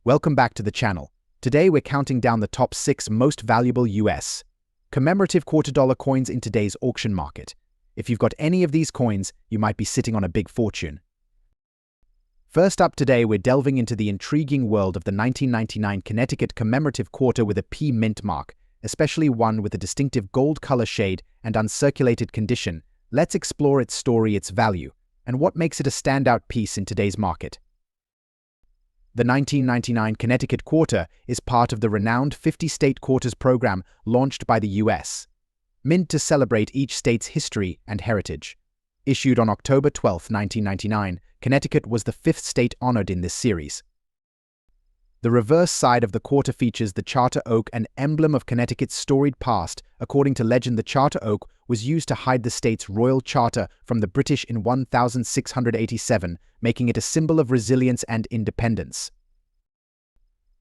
Welcome back to the channel. Today we're counting down the top 6 most valuable US commemorative $quarter coins in today's auction market. If you've got any of these coins, you might be sitting on a big fortune. First up today, we're delving into the intriguing world of the 1999 Connecticut commemorative quarter with a P mint mark, especially one with a distinctive gold color shade and uncirculated condition. Let's explore its story, its value, and what makes it a standout piece in today's market. The 1999 Connecticut Quarter is part of the renowned 50-state quarters program launched by the U.S. Mint to celebrate each state's history and heritage. Issued on October 12, 1999, Connecticut was the 5th state honored in this series. The reverse side of the quarter features the charter oak, an emblem of Connecticut's storied past. According to legend, the charter oak was used to hide the state's royal charter from the British in 1687, making it a symbol of resilience and independence.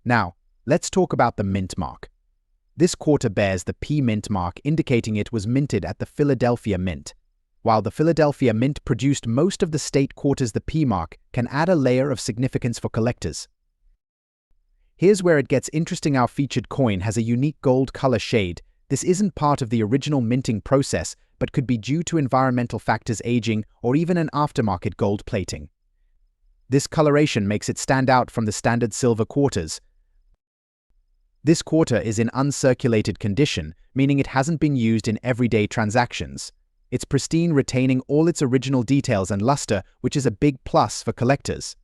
Now, let's talk about the mint mark. This quarter bears the P mint mark, indicating it was minted at the Philadelphia Mint. While the Philadelphia Mint produced most of the state quarters, the P mark can add a layer of significance for collectors. Here's where it gets interesting. Our featured coin has a unique gold color shade. This isn't part of the original minting process, but could be due to environmental factors, aging, or even an aftermarket gold plating. This coloration makes it stand out from the standard silver quarters. This quarter is in uncirculated condition, meaning it hasn't been used in everyday transactions. It's pristine, retaining all its original details and luster, which is a big plus for collectors.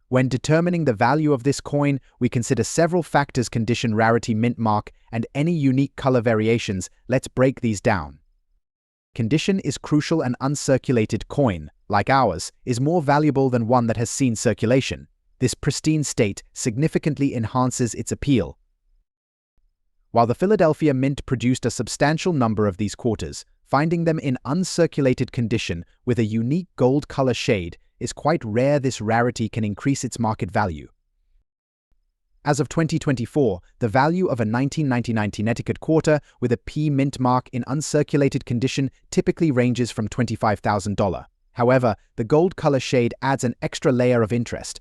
When determining the value of this coin, we consider several factors: condition, rarity, mint mark, and any unique color variations. Let's break these down. Condition is crucial. An uncirculated coin, like ours, is more valuable than one that has seen circulation. This pristine state significantly enhances its appeal. While the Philadelphia Mint produced a substantial number of these quarters, finding them in uncirculated condition with a unique gold color shade is quite rare. This rarity can increase its market value. As of 2024, the value of a 1999 Connecticut quarter with a P mint mark in uncirculated condition typically ranges from $25,000. However, the gold color shade adds an extra layer of interest.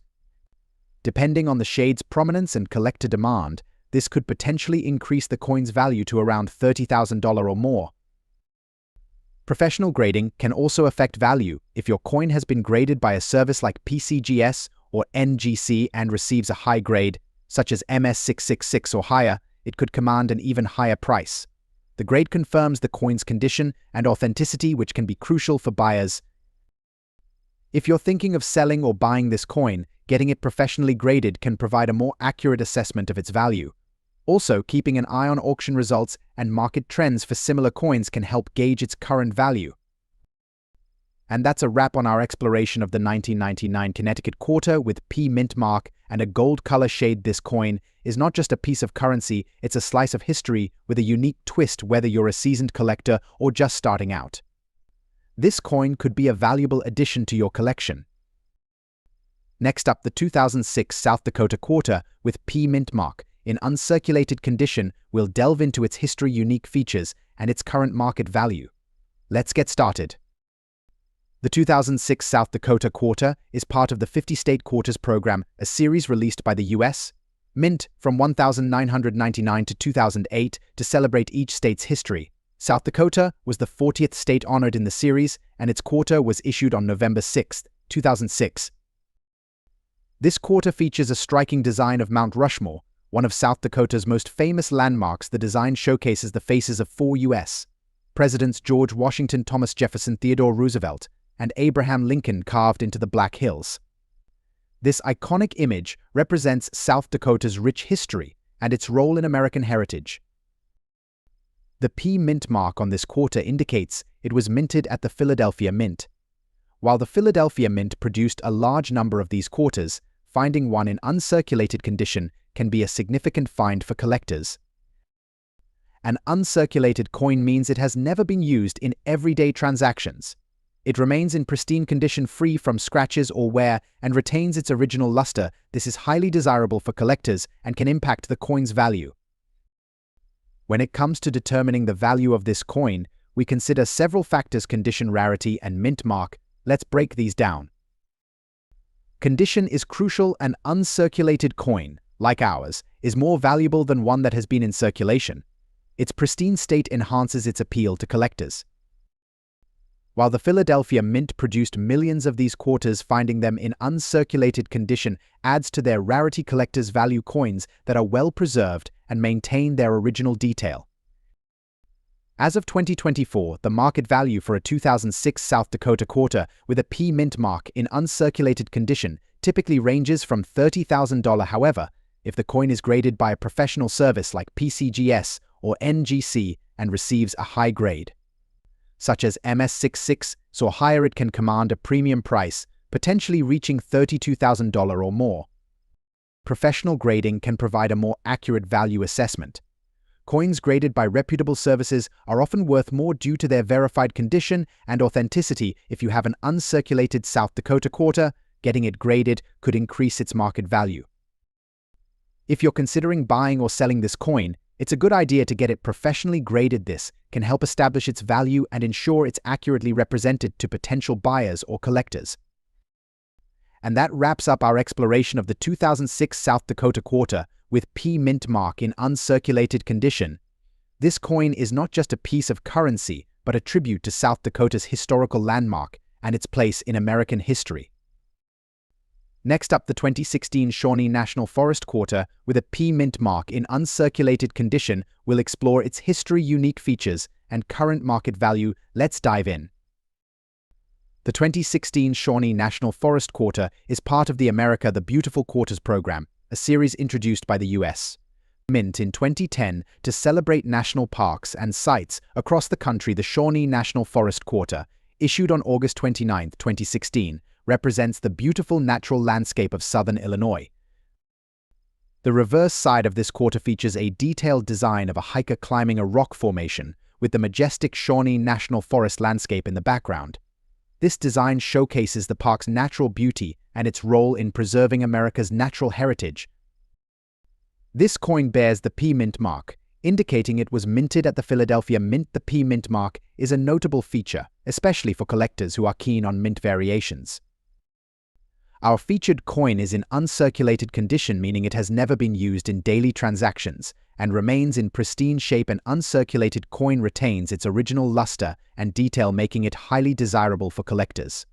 Depending on the shade's prominence and collector demand, this could potentially increase the coin's value to around $30,000 or more. Professional grading can also affect value. If your coin has been graded by a service like PCGS or NGC and receives a high grade, such as MS666 or higher, it could command an even higher price. The grade confirms the coin's condition and authenticity, which can be crucial for buyers. If you're thinking of selling or buying this coin, getting it professionally graded can provide a more accurate assessment of its value. Also, keeping an eye on auction results and market trends for similar coins can help gauge its current value. And that's a wrap on our exploration of the 1999 Connecticut Quarter with P mint mark and a gold color shade. This coin is not just a piece of currency, it's a slice of history with a unique twist, whether you're a seasoned collector or just starting out. This coin could be a valuable addition to your collection. Next up, the 2006 South Dakota Quarter with P mint mark. In uncirculated condition, we'll delve into its history, unique features, and its current market value. Let's get started. The 2006 South Dakota Quarter is part of the 50-state quarters program, a series released by the U.S. Mint from 1999 to 2008 to celebrate each state's history. South Dakota was the 40th state honored in the series, and its quarter was issued on November 6, 2006. This quarter features a striking design of Mount Rushmore, one of South Dakota's most famous landmarks. The design showcases the faces of 4 U.S. presidents: George Washington, Thomas Jefferson, Theodore Roosevelt, and Abraham Lincoln, carved into the Black Hills. This iconic image represents South Dakota's rich history and its role in American heritage. The P mint mark on this quarter indicates it was minted at the Philadelphia Mint. While the Philadelphia Mint produced a large number of these quarters, finding one in uncirculated condition can be a significant find for collectors. An uncirculated coin means it has never been used in everyday transactions. It remains in pristine condition, free from scratches or wear, and retains its original luster. This is highly desirable for collectors and can impact the coin's value. When it comes to determining the value of this coin, we consider several factors: condition, rarity, and mint mark. Let's break these down. Condition is crucial. An uncirculated coin, like ours, is more valuable than one that has been in circulation. Its pristine state enhances its appeal to collectors. While the Philadelphia Mint produced millions of these quarters, finding them in uncirculated condition adds to their rarity. Collectors value coins that are well preserved and maintain their original detail. As of 2024, the market value for a 2006 South Dakota quarter with a P mint mark in uncirculated condition typically ranges from $30,000. However, if the coin is graded by a professional service like PCGS or NGC and receives a high grade, such as MS66 or higher, it can command a premium price, potentially reaching $32,000 or more. Professional grading can provide a more accurate value assessment. Coins graded by reputable services are often worth more due to their verified condition and authenticity. If you have an uncirculated South Dakota quarter, getting it graded could increase its market value. If you're considering buying or selling this coin, it's a good idea to get it professionally graded. This can help establish its value and ensure it's accurately represented to potential buyers or collectors. And that wraps up our exploration of the 2006 South Dakota quarter with P mint mark in uncirculated condition. This coin is not just a piece of currency, but a tribute to South Dakota's historical landmark and its place in American history. Next up, the 2016 Shawnee National Forest quarter with a P mint mark in uncirculated condition will explore its history, unique features, and current market value. Let's dive in. The 2016 Shawnee National Forest quarter is part of the America the Beautiful Quarters program, a series introduced by the U.S. Mint in 2010 to celebrate national parks and sites across the country. The Shawnee National Forest quarter, issued on August 29, 2016, represents the beautiful natural landscape of southern Illinois. The reverse side of this quarter features a detailed design of a hiker climbing a rock formation, with the majestic Shawnee National Forest landscape in the background. This design showcases the park's natural beauty and its role in preserving America's natural heritage. This coin bears the P mint mark, indicating it was minted at the Philadelphia Mint. The P mint mark is a notable feature, especially for collectors who are keen on mint variations. Our featured coin is in uncirculated condition, meaning it has never been used in daily transactions and remains in pristine shape. An uncirculated coin retains its original luster and detail, making it highly desirable for collectors.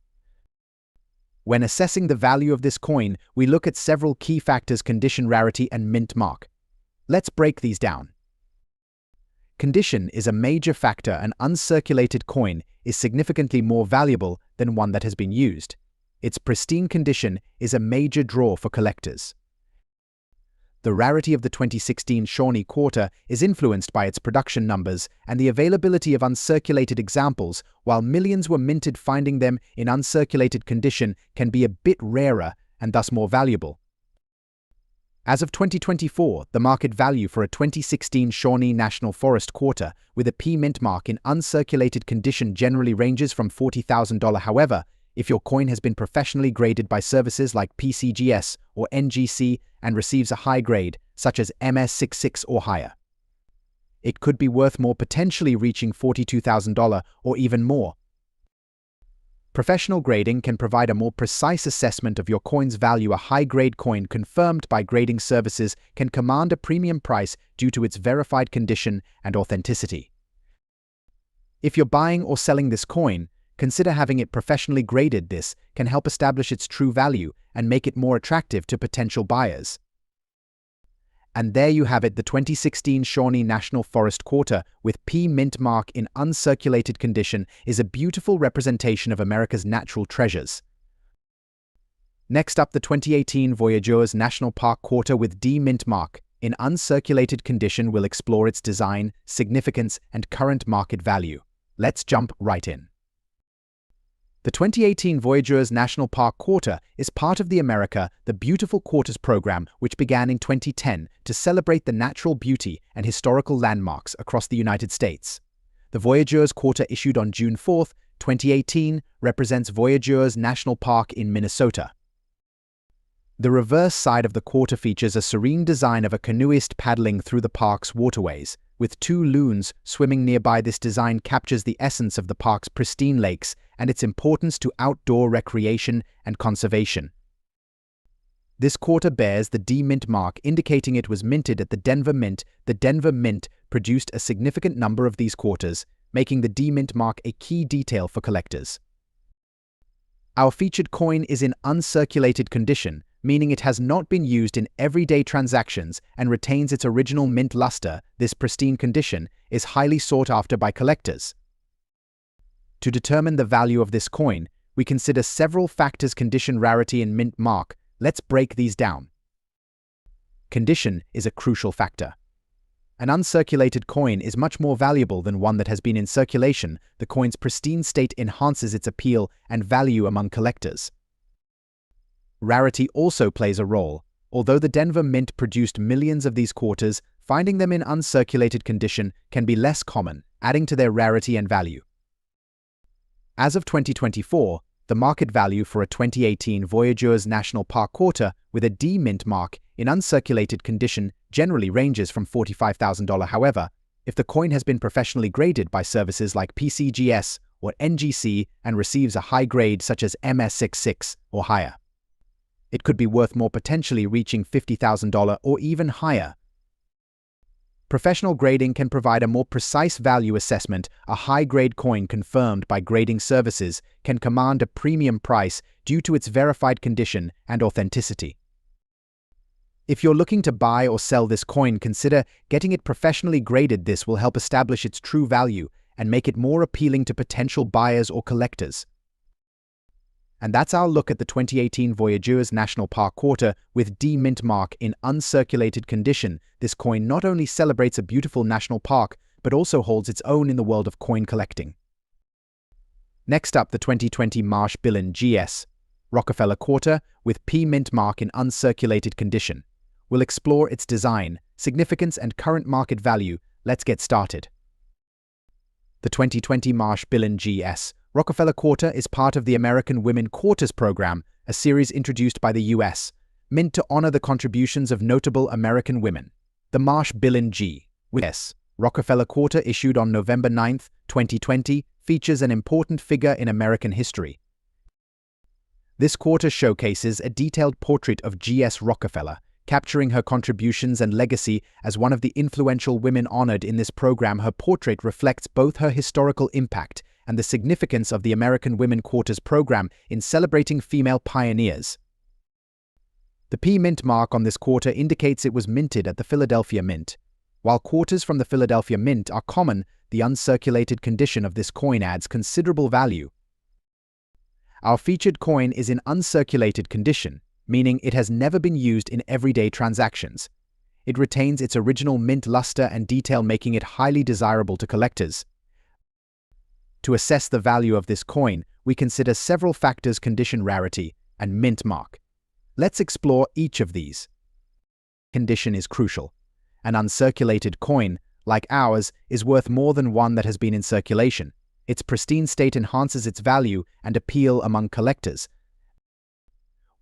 When assessing the value of this coin, we look at several key factors: condition, rarity, and mint mark. Let's break these down. Condition is a major factor. An uncirculated coin is significantly more valuable than one that has been used. Its pristine condition is a major draw for collectors. The rarity of the 2016 Shawnee quarter is influenced by its production numbers and the availability of uncirculated examples. While millions were minted, finding them in uncirculated condition can be a bit rarer and thus more valuable. As of 2024, the market value for a 2016 Shawnee National Forest quarter with a P mint mark in uncirculated condition generally ranges from $40,000. However, if your coin has been professionally graded by services like PCGS or NGC and receives a high grade, such as MS66 or higher, it could be worth more, potentially reaching $42,000 or even more. Professional grading can provide a more precise assessment of your coin's value. A high-grade coin confirmed by grading services can command a premium price due to its verified condition and authenticity. If you're buying or selling this coin, consider having it professionally graded. This can help establish its true value and make it more attractive to potential buyers. And there you have it, the 2016 Shawnee National Forest quarter with P mint mark in uncirculated condition is a beautiful representation of America's natural treasures. Next up, the 2018 Voyageur's National Park quarter with D mint mark in uncirculated condition will explore its design, significance, and current market value. Let's jump right in. The 2018 Voyageur's National Park quarter is part of the America the Beautiful Quarters program, which began in 2010 to celebrate the natural beauty and historical landmarks across the United States. The Voyageur's quarter, issued on June 4, 2018, represents Voyageur's National Park in Minnesota. The reverse side of the quarter features a serene design of a canoeist paddling through the park's waterways, with two loons swimming nearby. This design captures the essence of the park's pristine lakes and its importance to outdoor recreation and conservation. This quarter bears the D Mint mark, indicating it was minted at the Denver Mint. The Denver Mint produced a significant number of these quarters, making the D Mint mark a key detail for collectors. Our featured coin is in uncirculated condition, meaning it has not been used in everyday transactions and retains its original mint luster. This pristine condition is highly sought after by collectors. To determine the value of this coin, we consider several factors: condition, rarity, and mint mark. Let's break these down. Condition is a crucial factor. An uncirculated coin is much more valuable than one that has been in circulation. The coin's pristine state enhances its appeal and value among collectors. Rarity also plays a role. Although the Denver Mint produced millions of these quarters, finding them in uncirculated condition can be less common, adding to their rarity and value. As of 2024, the market value for a 2018 Voyageur's National Park quarter with a D Mint mark in uncirculated condition generally ranges from $45,000. However, if the coin has been professionally graded by services like PCGS or NGC and receives a high grade such as MS66 or higher, it could be worth more, potentially reaching $50,000 or even higher. Professional grading can provide a more precise value assessment. A high-grade coin confirmed by grading services can command a premium price due to its verified condition and authenticity. If you're looking to buy or sell this coin, consider getting it professionally graded. This will help establish its true value and make it more appealing to potential buyers or collectors. And that's our look at the 2018 Voyageur's National Park quarter with D Mint mark in uncirculated condition. This coin not only celebrates a beautiful national park, but also holds its own in the world of coin collecting. Next up, the 2020 Marshbillin GS Rockefeller quarter with P Mint mark in uncirculated condition. We'll explore its design, significance, and current market value. Let's get started. The 2020 Marshbillin GS Rockefeller Quarter is part of the American Women Quarters program, a series introduced by the U.S., meant to honor the contributions of notable American women. The Marshbillin GS Rockefeller Quarter, issued on November 9, 2020, features an important figure in American history. This quarter showcases a detailed portrait of G.S. Rockefeller, capturing her contributions and legacy as one of the influential women honored in this program. Her portrait reflects both her historical impact and the significance of the American Women Quarters program in celebrating female pioneers. The P Mint mark on this quarter indicates it was minted at the Philadelphia Mint. While quarters from the Philadelphia Mint are common, the uncirculated condition of this coin adds considerable value. Our featured coin is in uncirculated condition, meaning it has never been used in everyday transactions. It retains its original mint luster and detail, making it highly desirable to collectors. To assess the value of this coin, we consider several factors: condition, rarity, and mint mark. Let's explore each of these. Condition is crucial. An uncirculated coin, like ours, is worth more than one that has been in circulation. Its pristine state enhances its value and appeal among collectors.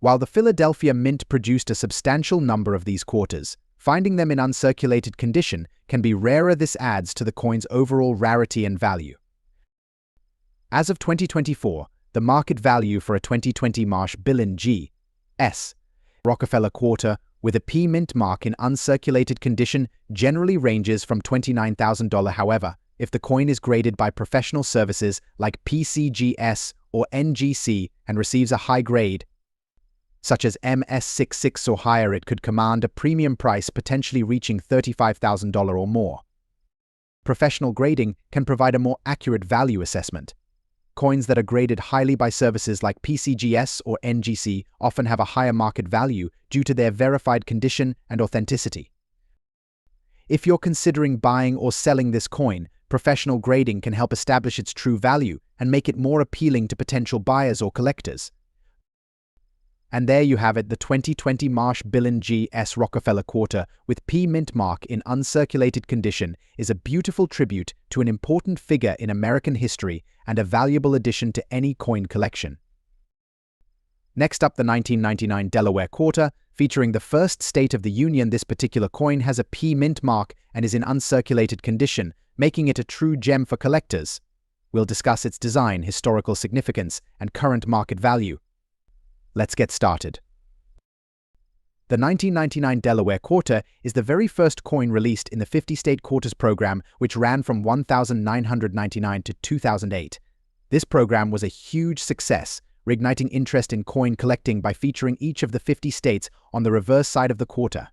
While the Philadelphia Mint produced a substantial number of these quarters, finding them in uncirculated condition can be rarer. This adds to the coin's overall rarity and value. As of 2024, the market value for a 2020 Marshbillin GS Rockefeller quarter with a P Mint mark in uncirculated condition generally ranges from $29,000. However, if the coin is graded by professional services like PCGS or NGC and receives a high grade, such as MS66 or higher, it could command a premium price, potentially reaching $35,000 or more. Professional grading can provide a more accurate value assessment. Coins that are graded highly by services like PCGS or NGC often have a higher market value due to their verified condition and authenticity. If you're considering buying or selling this coin, professional grading can help establish its true value and make it more appealing to potential buyers or collectors. And there you have it, the 2020 Marshbillin GS Rockefeller quarter with P Mint mark in uncirculated condition is a beautiful tribute to an important figure in American history and a valuable addition to any coin collection. Next up, the 1999 Delaware Quarter, featuring the first State of the Union. This particular coin has a P Mint mark and is in uncirculated condition, making it a true gem for collectors. We'll discuss its design, historical significance, and current market value. Let's get started. The 1999 Delaware Quarter is the very first coin released in the 50-state quarters program, which ran from 1999 to 2008. This program was a huge success, reigniting interest in coin collecting by featuring each of the 50 states on the reverse side of the quarter.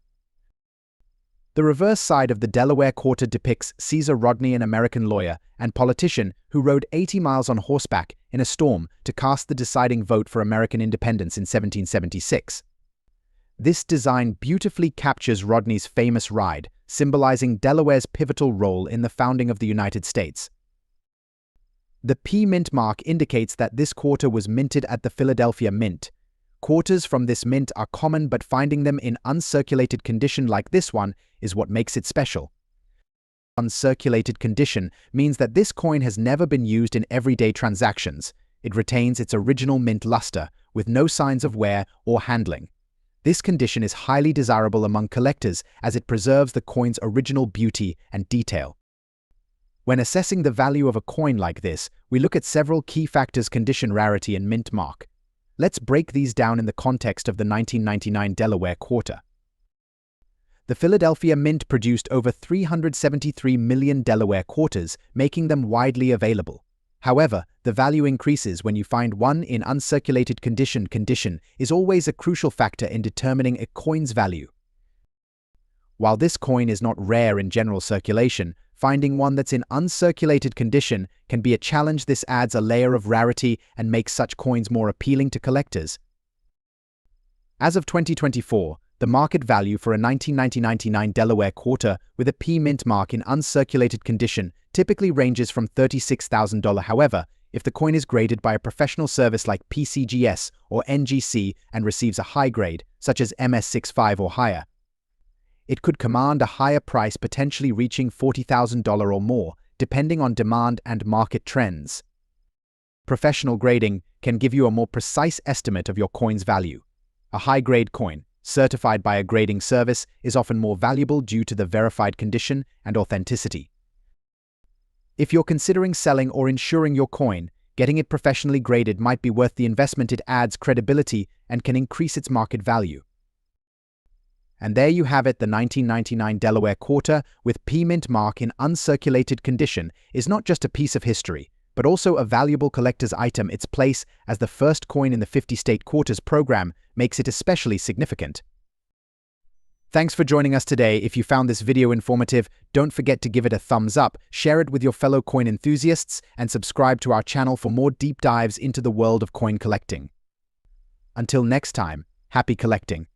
The reverse side of the Delaware Quarter depicts Caesar Rodney, an American lawyer and politician who rode 80 miles on horseback in a storm to cast the deciding vote for American independence in 1776. This design beautifully captures Rodney's famous ride, symbolizing Delaware's pivotal role in the founding of the United States. The P mint mark indicates that this quarter was minted at the Philadelphia Mint. Quarters from this mint are common, but finding them in uncirculated condition like this one is what makes it special. Uncirculated condition means that this coin has never been used in everyday transactions. It retains its original mint luster, with no signs of wear or handling. This condition is highly desirable among collectors as it preserves the coin's original beauty and detail. When assessing the value of a coin like this, we look at several key factors: condition, rarity, and mint mark. Let's break these down in the context of the 1999 Delaware Quarter. The Philadelphia Mint produced over 373 million Delaware quarters, making them widely available. However, the value increases when you find one in uncirculated condition. Condition is always a crucial factor in determining a coin's value. While this coin is not rare in general circulation, finding one that's in uncirculated condition can be a challenge. This adds a layer of rarity and makes such coins more appealing to collectors. As of 2024, the market value for a 1999 Delaware Quarter with a P mint mark in uncirculated condition typically ranges from $36,000. However, if the coin is graded by a professional service like PCGS or NGC and receives a high grade, such as MS65 or higher, it could command a higher price, potentially reaching $40,000 or more, depending on demand and market trends. Professional grading can give you a more precise estimate of your coin's value. A high-grade coin, certified by a grading service, is often more valuable due to the verified condition and authenticity. If you're considering selling or insuring your coin, getting it professionally graded might be worth the investment. It adds credibility and can increase its market value. And there you have it. The 1999 Delaware Quarter with P mint mark in uncirculated condition is not just a piece of history, but also a valuable collector's item. Its place as the first coin in the 50-state quarters program makes it especially significant. Thanks for joining us today. If you found this video informative, don't forget to give it a thumbs up, share it with your fellow coin enthusiasts, and subscribe to our channel for more deep dives into the world of coin collecting. Until next time, happy collecting.